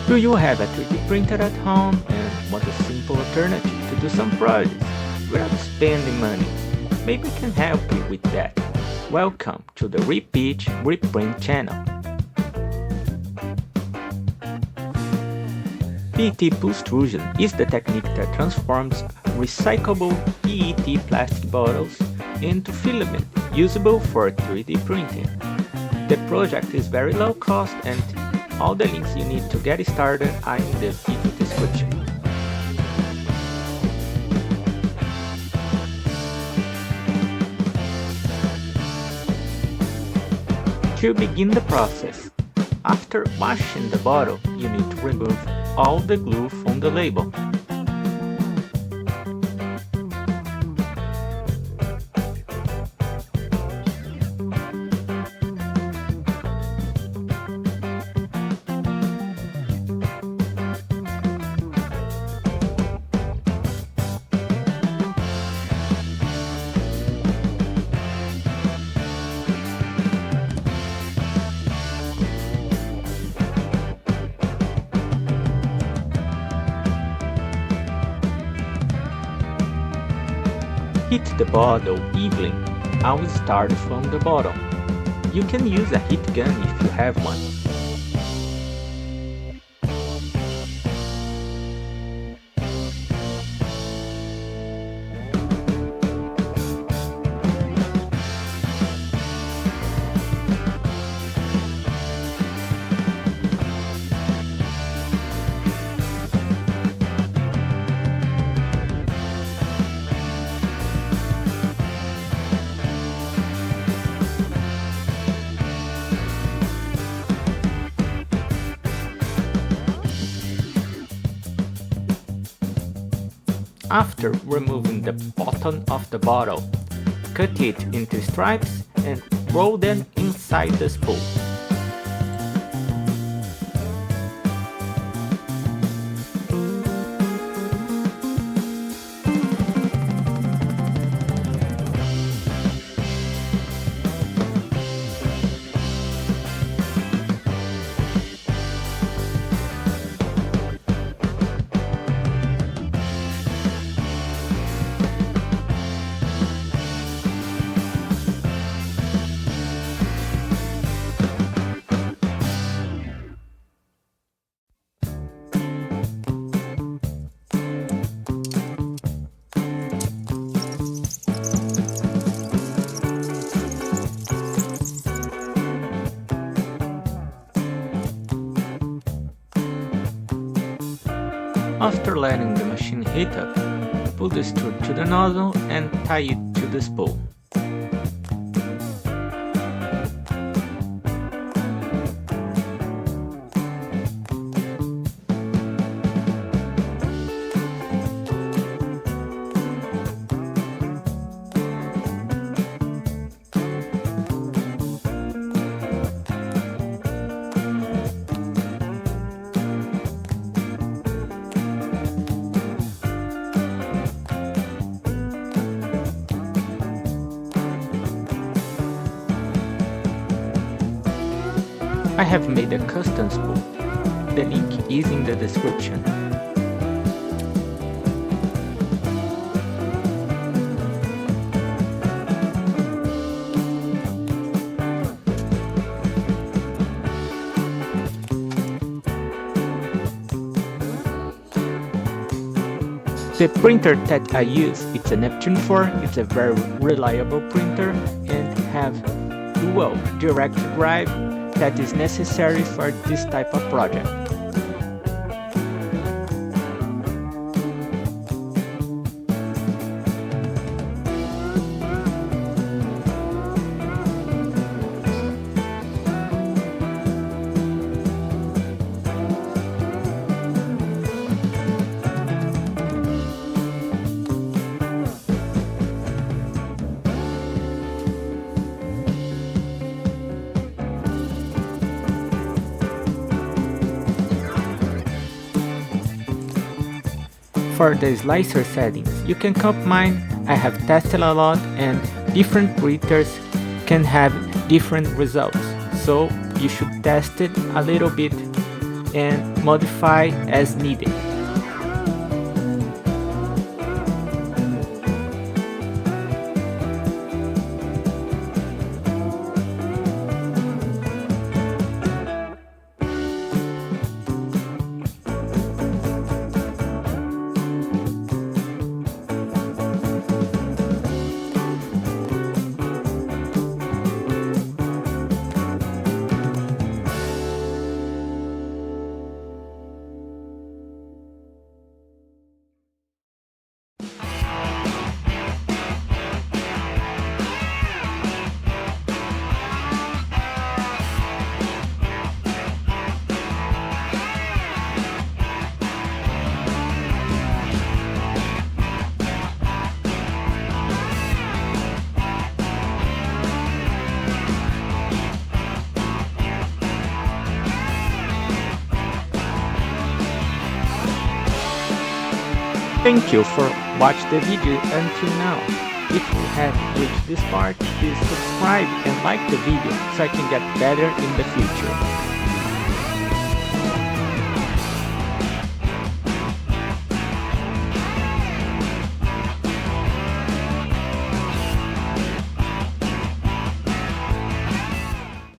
Do you have a 3D printer at home and want a simple alternative to do some projects without spending money? Maybe we can help you with that. Welcome to the Repeat Reprint channel. PET pultrusion is the technique that transforms recyclable PET plastic bottles into filament usable for 3D printing. The project is very low cost and all the links you need to get started are in the video description. To begin the process, after washing the bottle, you need to remove all the glue from the label. Heat the bottle evenly, always start from the bottom. You can use a heat gun if you have one. After removing the bottom of the bottle, cut it into stripes and roll them inside the spool. After letting the machine heat up, put the screw to the nozzle and tie it to the spool. I have made a custom spool. The link is in the description. The printer that I use, it's a Neptune 4, it's a very reliable printer and have dual direct drive that is necessary for this type of project. For the slicer settings, you can copy mine. I have tested a lot and different printers can have different results, so you should test it a little bit and modify as needed. Thank you for watching the video until now. If you have reached this part, please subscribe and like the video so I can get better in the future.